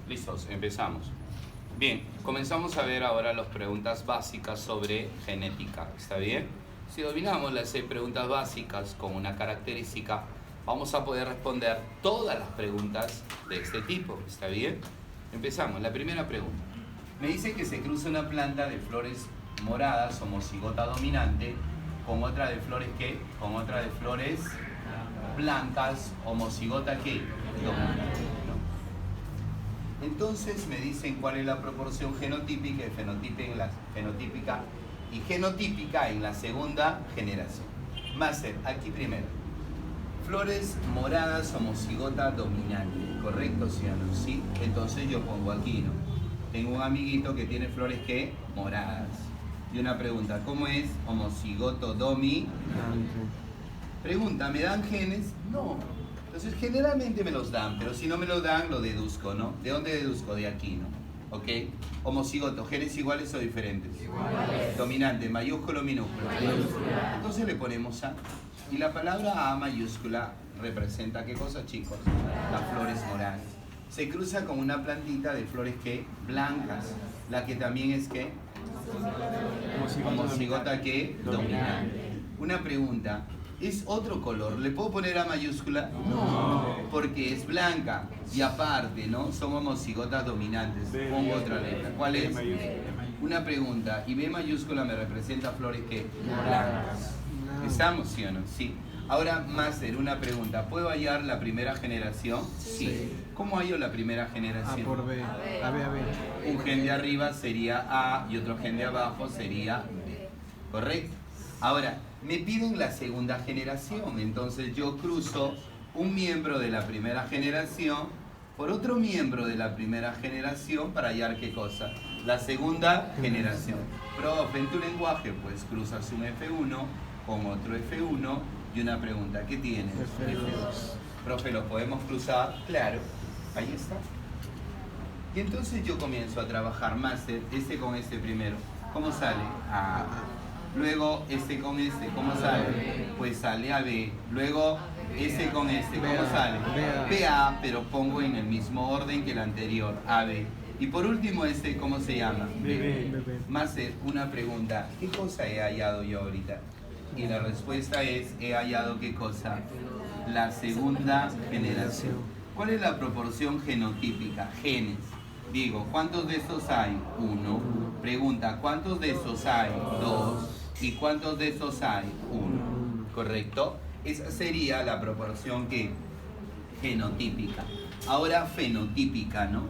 Listos, empezamos. Bien, comenzamos a ver ahora las preguntas básicas sobre genética, ¿está bien? Si dominamos las 6 preguntas básicas con una característica, vamos a poder responder todas las preguntas de este tipo, ¿está bien? Empezamos, la primera pregunta. Me dice que se cruza una planta de flores moradas, homocigota dominante, con otra de flores ¿qué? Con otra de flores blancas, homocigota ¿qué? Dominante, ¿no? Entonces me dicen cuál es la proporción genotípica y fenotípica y genotípica en la segunda generación. Máster, aquí primero. Flores moradas, homocigota dominante, ¿correcto, sí o no? Sí. Entonces yo pongo aquí, ¿no? Tengo un amiguito que tiene flores ¿qué? Moradas. Y una pregunta, ¿cómo es homocigoto dominante? Pregunta, ¿me dan genes? No. Entonces generalmente me los dan, pero si no me los dan, lo deduzco, ¿no? ¿De dónde deduzco? De aquí, ¿no? ¿Ok? Homocigoto, ¿genes iguales o diferentes? Iguales. Dominante, mayúsculo o minúsculo. Mayúscula. Entonces le ponemos A. Y la palabra A mayúscula representa, ¿qué cosa, chicos? Las flores moradas. Se cruza con una plantita de flores, ¿qué? Blancas. La que también es, ¿qué? Homocigota, ¿qué? Dominante. Una pregunta. ¿Es otro color? ¿Le puedo poner A mayúscula? No, porque es blanca. Y aparte, ¿no? Son homocigotas dominantes. Pongo otra letra. ¿Cuál es? Una pregunta. ¿Y B mayúscula me representa flores qué? Blancas. ¿Estamos, sí o no? Sí. Ahora, máster, una pregunta. ¿Puedo hallar la primera generación? Sí. ¿Cómo hallo la primera generación? A por B. A, B. Un gen de arriba sería A y otro gen de abajo sería B. ¿Correcto? Ahora, me piden la segunda generación, entonces yo cruzo un miembro de la primera generación por otro miembro de la primera generación para hallar ¿qué cosa? La segunda generación. Profe, en tu lenguaje pues cruzas un F1 con otro F1 y una pregunta, ¿qué tienes? F2. Profe, ¿los podemos cruzar? Claro, ahí está. Y entonces yo comienzo a trabajar máster, este con este primero. ¿Cómo sale? A. Luego este con este, ¿cómo sale? Pues sale a B. Luego este con este, ¿cómo sale? BA, pero pongo en el mismo orden que el anterior, AB. Y por último este, ¿cómo se llama? BB. Más una pregunta, ¿qué cosa he hallado yo ahorita? Y la respuesta es, he hallado ¿qué cosa? La segunda generación. ¿Cuál es la proporción genotípica? Genes. Digo, ¿cuántos de estos hay? 1. Pregunta, ¿cuántos de estos hay? 2. ¿Y cuántos de estos hay? 1. ¿Correcto? Esa sería la proporción que genotípica. Ahora fenotípica, ¿no?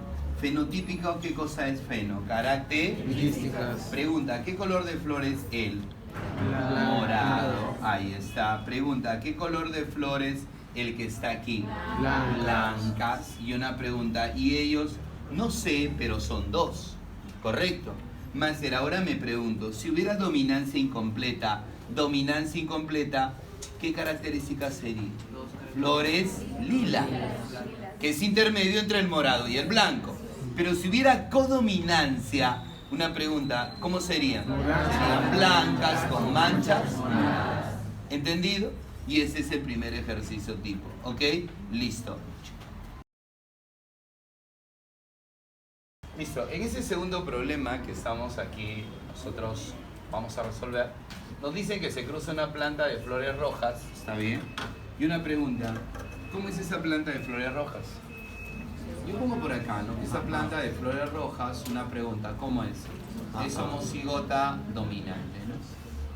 Fenotípica, ¿qué cosa es feno? Características. Pregunta, ¿qué color de flor es él? Morado. Ahí está. Pregunta, ¿qué color de flores el que está aquí? Blancas. Y una pregunta, ¿y ellos? No sé, pero son 2. ¿Correcto? Máster, ahora me pregunto, si hubiera dominancia incompleta, ¿qué características serían? Flores lila, que es intermedio entre el morado y el blanco. Pero si hubiera codominancia, una pregunta, ¿cómo serían? Serían blancas con manchas moradas. ¿Entendido? Y ese es el primer ejercicio tipo, ¿ok? Listo. Listo, en ese segundo problema que estamos aquí, nosotros vamos a resolver, nos dicen que se cruza una planta de flores rojas, ¿está bien? Y una pregunta, ¿cómo es esa planta de flores rojas? Yo pongo por acá, ¿no? Esa planta de flores rojas, una pregunta, ¿cómo es? Es homocigota dominante, ¿no?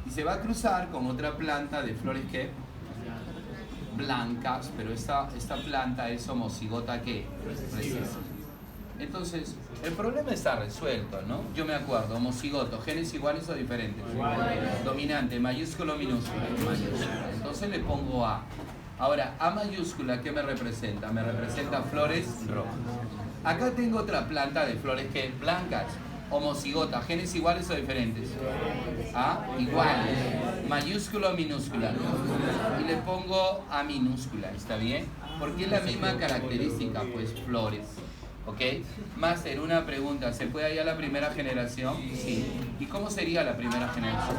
Y se va a cruzar con otra planta de flores, ¿qué? Blancas, pero esta planta es homocigota, ¿qué? Recesiva. Entonces, el problema está resuelto, ¿no? Yo me acuerdo, homocigoto, genes iguales o diferentes. Iguales. Dominante, mayúscula o minúscula. Mayúscula. Entonces le pongo A. Ahora, A mayúscula, ¿qué me representa? Me representa flores rojas. Acá tengo otra planta de flores que blancas. Homocigota, genes iguales o diferentes. A, iguales. Mayúscula o minúscula. Y le pongo A minúscula, ¿está bien? Porque es la misma característica, pues flores. ¿Ok? Máster, una pregunta, ¿se puede hallar la primera generación? Sí. ¿Y cómo sería la primera generación?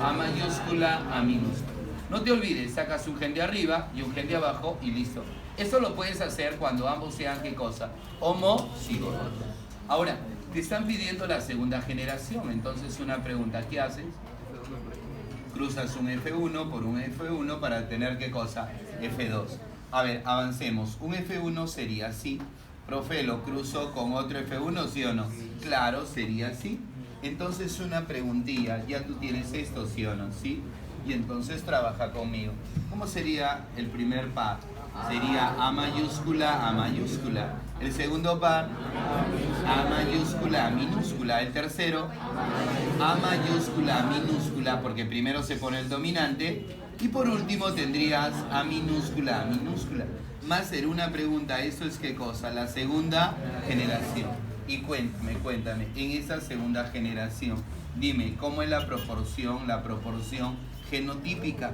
A mayúscula, A minúscula. No te olvides, sacas un gen de arriba y un gen de abajo y listo. Eso lo puedes hacer cuando ambos sean, ¿qué cosa? Homocigóticos. Ahora, te están pidiendo la segunda generación, entonces una pregunta, ¿qué haces? Cruzas un F1 por un F1 para tener, ¿qué cosa? F2. A ver, avancemos. Un F1 sería así. Profe, ¿lo cruzo con otro F1, sí o no? Claro, sería así. Entonces una preguntilla, ya tú tienes esto, sí o no, ¿sí? Y entonces trabaja conmigo. ¿Cómo sería el primer par? Sería A mayúscula, A mayúscula. El segundo par, A mayúscula, A minúscula. El tercero, A mayúscula, A minúscula, porque primero se pone el dominante. Y por último tendrías A minúscula, A minúscula. Máster, una pregunta, ¿eso es qué cosa? La segunda generación. Y cuéntame, en esa segunda generación, dime, ¿cómo es la proporción genotípica?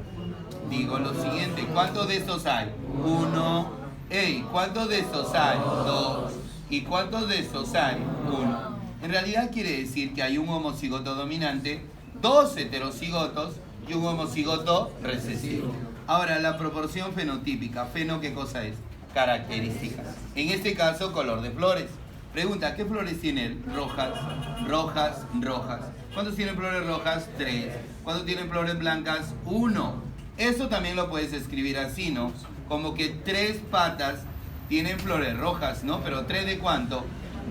Digo lo siguiente, ¿cuántos de estos hay? 1. Hey, ¿cuántos de estos hay? 2. ¿Y cuántos de estos hay? 1. En realidad quiere decir que hay un homocigoto dominante, 2 heterocigotos y un homocigoto recesivo. Ahora, la proporción fenotípica, ¿feno qué cosa es? Características. En este caso, color de flores. Pregunta, ¿qué flores tiene él? Rojas, rojas, rojas. ¿Cuántos tienen flores rojas? 3. ¿Cuántos tienen flores blancas? 1. Eso también lo puedes escribir así, ¿no? Como que 3 patas tienen flores rojas, ¿no? Pero 3 ¿de cuánto?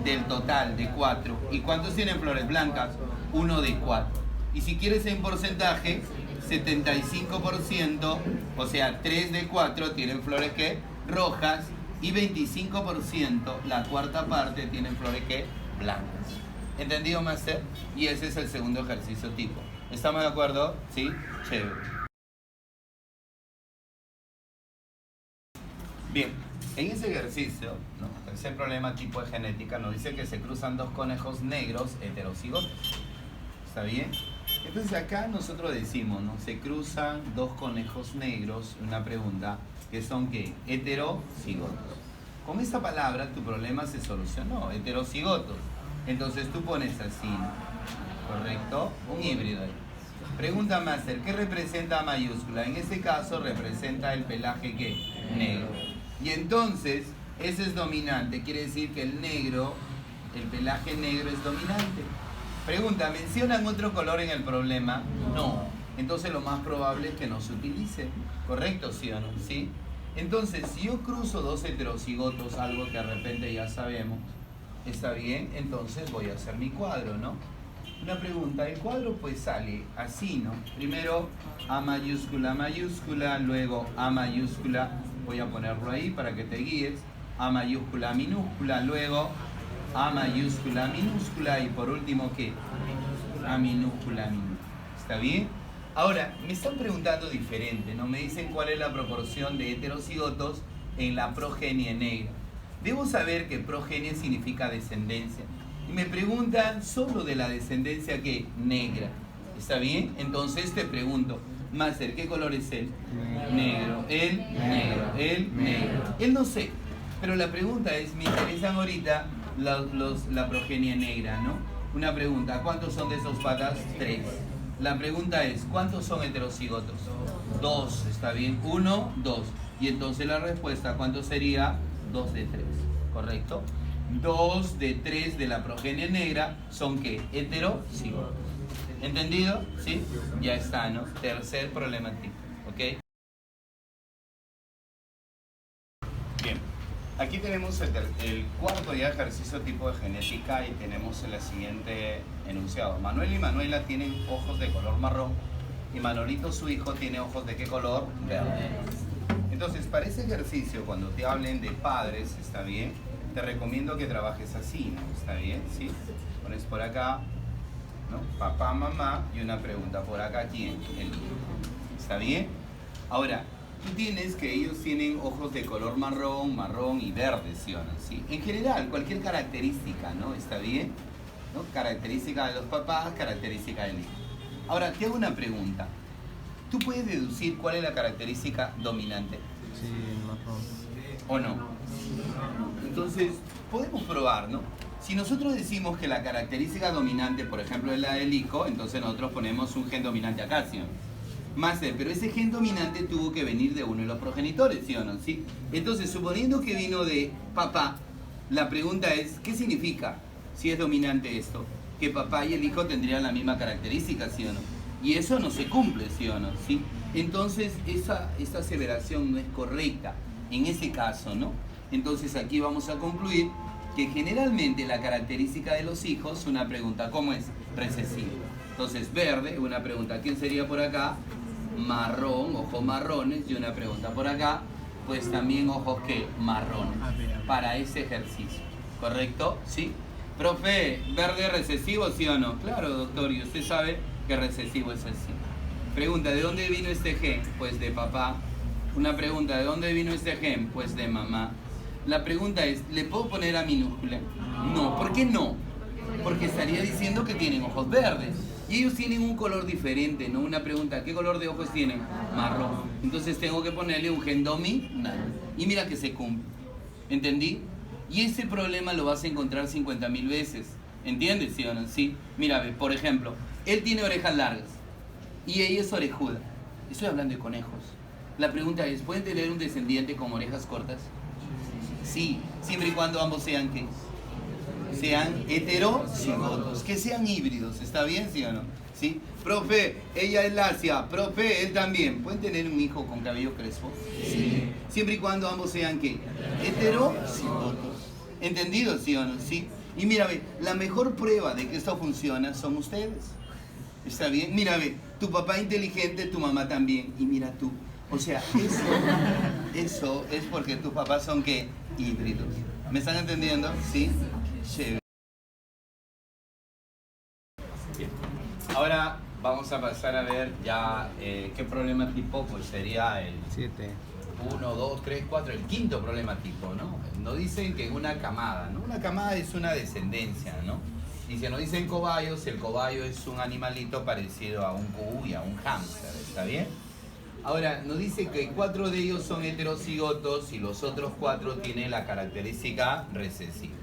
Del total, de 4. ¿Y cuántos tienen flores blancas? 1 de 4. Y si quieres en porcentaje, 75%, o sea, 3 de 4 tienen flores que rojas y 25%, la cuarta parte, tienen flores que blancas. ¿Entendido, Master? Y ese es el segundo ejercicio tipo. ¿Estamos de acuerdo? ¿Sí? Chévere. Bien, en ese ejercicio, ¿no? Tercer problema tipo de genética, nos dice que se cruzan 2 conejos negros heterocigotos. ¿Está bien? Entonces acá nosotros decimos, ¿no? Se cruzan 2 conejos negros, una pregunta, que son ¿qué? Heterocigotos. Con esta palabra tu problema se solucionó, heterocigotos. Entonces tú pones así, ¿no? ¿Correcto? Un híbrido ahí. Pregunta Master, ¿qué representa A mayúscula? En este caso representa el pelaje ¿qué? Negro. Y entonces, ese es dominante, quiere decir que el negro, el pelaje negro es dominante. Pregunta, ¿mencionan otro color en el problema? No. Entonces lo más probable es que no se utilice. ¿Correcto, sí o no? ¿Sí? Entonces, si yo cruzo 2 heterocigotos, algo que de repente ya sabemos, ¿está bien? Entonces voy a hacer mi cuadro, ¿no? Una pregunta, el cuadro pues sale así, ¿no? Primero A mayúscula, luego A mayúscula, voy a ponerlo ahí para que te guíes, A mayúscula, minúscula, luego A mayúscula, minúscula y por último, ¿qué? A minúscula, minúscula. ¿Está bien? Ahora, me están preguntando diferente, ¿no? Me dicen cuál es la proporción de heterocigotos en la progenie negra. Debo saber que progenie significa descendencia. Y me preguntan solo de la descendencia, ¿qué? Negra. ¿Está bien? Entonces te pregunto, Master, ¿qué color es él? Negro. Él, negro. Él, negro. Él no sé. Pero la pregunta es, me interesan ahorita la progenie negra, ¿no? Una pregunta, ¿cuántos son de esos patas? 3. La pregunta es, ¿cuántos son heterocigotos? 2, ¿está bien? 1, 2. Y entonces la respuesta, ¿cuánto sería? 2 de 3, ¿correcto? 2 de 3 de la progenie negra son ¿qué? Heterocigotos. ¿Entendido? ¿Sí? Ya está, ¿no? Tercer problema tipo, ¿ok? Bien, aquí tenemos el cuarto ya ejercicio tipo de genética y tenemos el siguiente enunciado. Manuel y Manuela tienen ojos de color marrón y Manolito, su hijo, tiene ojos de ¿qué color? Verde. Entonces, para ese ejercicio, cuando te hablen de padres, ¿está bien? Te recomiendo que trabajes así, ¿no? ¿Está bien? ¿Sí? Pones por acá, ¿no? Papá, mamá y una pregunta. Por acá, ¿quién? El hijo. ¿Está bien? Ahora, tú tienes que ellos tienen ojos de color marrón, marrón y verde, ¿sí o no? ¿Sí? En general, cualquier característica, ¿no? ¿Está bien? ¿No? Característica de los papás, característica del hijo. Ahora, te hago una pregunta. ¿Tú puedes deducir cuál es la característica dominante? Sí, marrón. ¿O no? Entonces, podemos probar, ¿no? Si nosotros decimos que la característica dominante, por ejemplo, es la del hijo, entonces nosotros ponemos un gen dominante acá, ¿sí? Máster, pero ese gen dominante tuvo que venir de uno de los progenitores, ¿sí o no? ¿Sí? Entonces, suponiendo que vino de papá, la pregunta es, ¿qué significa si es dominante esto? Que papá y el hijo tendrían la misma característica, ¿sí o no? Y eso no se cumple, ¿sí o no? ¿Sí? Entonces, esa aseveración no es correcta en ese caso, ¿no? Entonces, aquí vamos a concluir que generalmente la característica de los hijos, una pregunta, ¿cómo es? Recesivo. Entonces, verde, una pregunta, ¿quién sería por acá? Marrón, ojos marrones, y una pregunta por acá, pues también ojos que marrones, para ese ejercicio, ¿correcto? ¿Sí? Profe, ¿verde recesivo, sí o no? Claro, doctor, y usted sabe que recesivo es así. Pregunta, ¿de dónde vino este gen? Pues de papá. Una pregunta, ¿de dónde vino este gen? Pues de mamá. La pregunta es, ¿le puedo poner a minúscula? No, ¿por qué no? Porque estaría diciendo que tienen ojos verdes. Y ellos tienen un color diferente, ¿no? Una pregunta, ¿qué color de ojos tienen? Marrón. Entonces tengo que ponerle un gen dominante. Y mira que se cumple. ¿Entendí? Y ese problema lo vas a encontrar 50.000 veces. ¿Entiendes, sí o no? Sí. Mira, ve, por ejemplo, él tiene orejas largas y ella es orejuda. Estoy hablando de conejos. La pregunta es, ¿pueden tener un descendiente con orejas cortas? Sí, siempre y cuando ambos sean, ¿qué? Sean heterocigotos, que sean híbridos, ¿está bien, sí o no? ¿Sí? Profe, ella es lacia, profe, él también. ¿Pueden tener un hijo con cabello crespo? Sí. Siempre y cuando ambos sean, ¿qué? Heterocigotos. ¿Entendido, sí o no? Sí. Y mira, ve, la mejor prueba de que esto funciona son ustedes. ¿Está bien? Mira, ve, tu papá inteligente, tu mamá también. Y mira tú. O sea, eso es porque tus papás son, ¿qué? Híbridos. ¿Me están entendiendo? ¿Sí? Chévere. Bien. Ahora vamos a pasar a ver ya qué problema tipo, pues sería el 7. 1, 2, 3, 4, el quinto problema tipo, ¿no? Nos dicen que en una camada, ¿no? Una camada es una descendencia, ¿no? Y si nos dicen cobayos, el cobayo es un animalito parecido a un cuy, a un hámster, ¿está bien? Ahora, nos dice que 4 de ellos son heterocigotos y los otros 4 tienen la característica recesiva.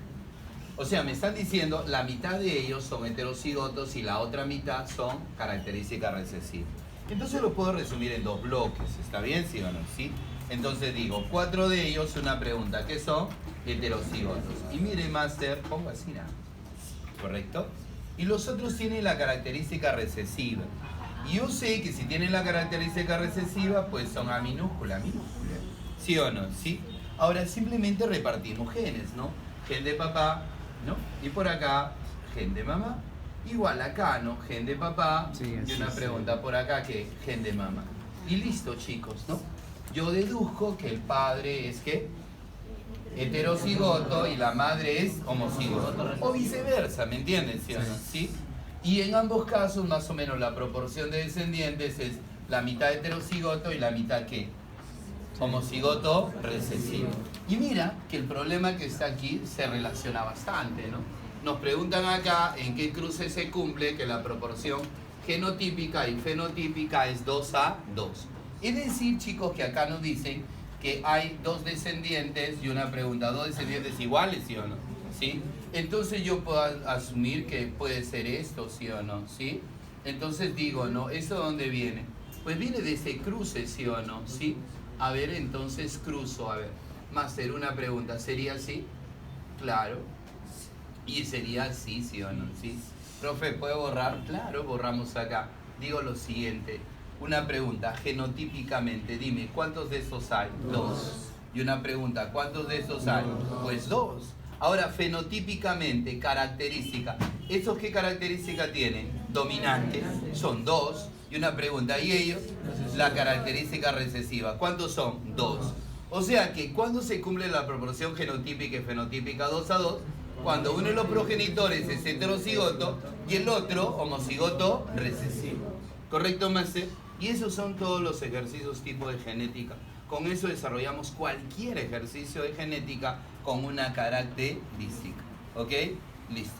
O sea, me están diciendo la mitad de ellos son heterocigotos y la otra mitad son característica recesiva. Entonces lo puedo resumir en 2 bloques, ¿está bien, sí o no? ¿Sí? Entonces digo, 4 de ellos, una pregunta, ¿qué son? Heterocigotos. Y mire, máster, pongo así nada, ¿correcto? Y los otros tienen la característica recesiva. Y yo sé que si tienen la característica recesiva, pues son A minúscula, ¿sí o no? ¿Sí? Ahora simplemente repartimos genes, ¿no? Gen de papá, ¿no? Y por acá, gen de mamá. Igual acá, ¿no? Gen de papá, sí, y una pregunta por acá que gen de mamá. Y listo, chicos, ¿no? Yo deduzco que el padre es, ¿qué? Heterocigoto y la madre es homocigoto. O viceversa, ¿me entienden? ¿Sí o no? ¿Sí? Y en ambos casos, más o menos, la proporción de descendientes es la mitad heterocigoto y la mitad, ¿qué? Homocigoto recesivo. Y mira que el problema que está aquí se relaciona bastante, ¿no? Nos preguntan acá en qué cruce se cumple que la proporción genotípica y fenotípica es 2:2. Es decir, chicos, que acá nos dicen que hay 2 descendientes y una pregunta, 2 descendientes iguales, ¿sí o no? ¿Sí? Entonces yo puedo asumir que puede ser esto, ¿sí o no? ¿Sí? Entonces digo, ¿no? ¿Eso de dónde viene? Pues viene de ese cruce, ¿sí o no? ¿Sí? A ver, entonces cruzo, a ver. Máster, una pregunta, ¿sería así? Claro. Y sería así, ¿sí o no? ¿Sí? Profe, ¿puedo borrar? Claro, borramos acá. Digo lo siguiente, una pregunta, genotípicamente, dime, ¿cuántos de esos hay? 2. Y una pregunta, ¿cuántos de esos hay? Pues 2. Ahora, fenotípicamente, característica. ¿Esos qué característica tienen? Dominantes. Son 2. Y una pregunta, ¿y ellos? La característica recesiva. ¿Cuántos son? 2. O sea que, ¿cuándo se cumple la proporción genotípica y fenotípica 2:2? Cuando uno de los progenitores es heterocigoto y el otro homocigoto recesivo. ¿Correcto, máster? Y esos son todos los ejercicios tipo de genética. Con eso desarrollamos cualquier ejercicio de genética con una característica. ¿Ok? Listo.